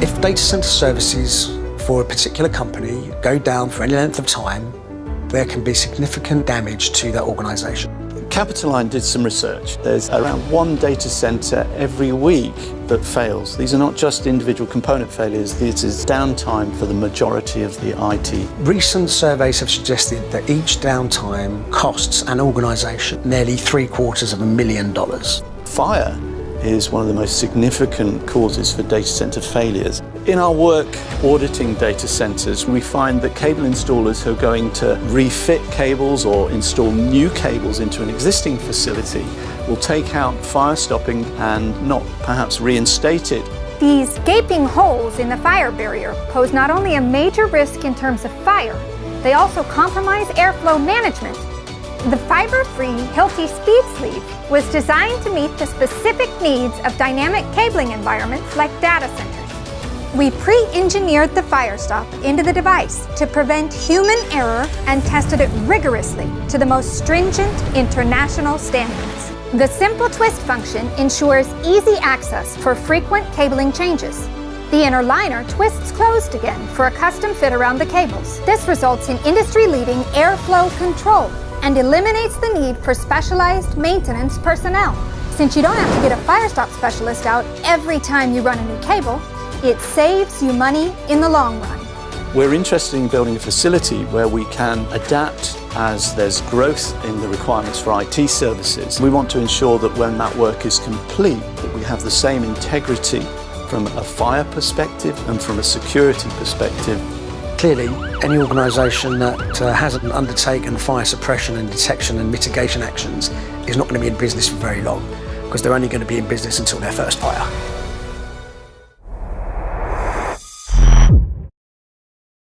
If data center services for a particular company go down for any length of time, there can be significant damage to that organisation. Capitaline did some research. There's around one data center every week that fails. These are not just individual component failures, this is downtime for the majority of the IT. Recent surveys have suggested that each downtime costs an organisation nearly $750,000. Fire is one of the most significant causes for data center failures. In our work auditing data centers, we find that cable installers who are going to refit cables or install new cables into an existing facility will take out fire stopping and not perhaps reinstate it. These gaping holes in the fire barrier pose not only a major risk in terms of fire, they also compromise airflow management. The fiber-free Hilti speed sleeve was designed to meet the specific needs of dynamic cabling environments like data centers. We pre-engineered the fire stop into the device to prevent human error and tested it rigorously to the most stringent international standards. The simple twist function ensures easy access for frequent cabling changes. The inner liner twists closed again for a custom fit around the cables. This results in industry-leading airflow control and eliminates the need for specialized maintenance personnel. Since you don't have to get a fire stop specialist out every time you run a new cable, it saves you money in the long run. We're interested in building a facility where we can adapt as there's growth in the requirements for IT services. We want to ensure that when that work is complete, that we have the same integrity from a fire perspective and from a security perspective. Clearly, any organisation that hasn't undertaken fire suppression and detection and mitigation actions is not going to be in business for very long, because they're only going to be in business until their first fire.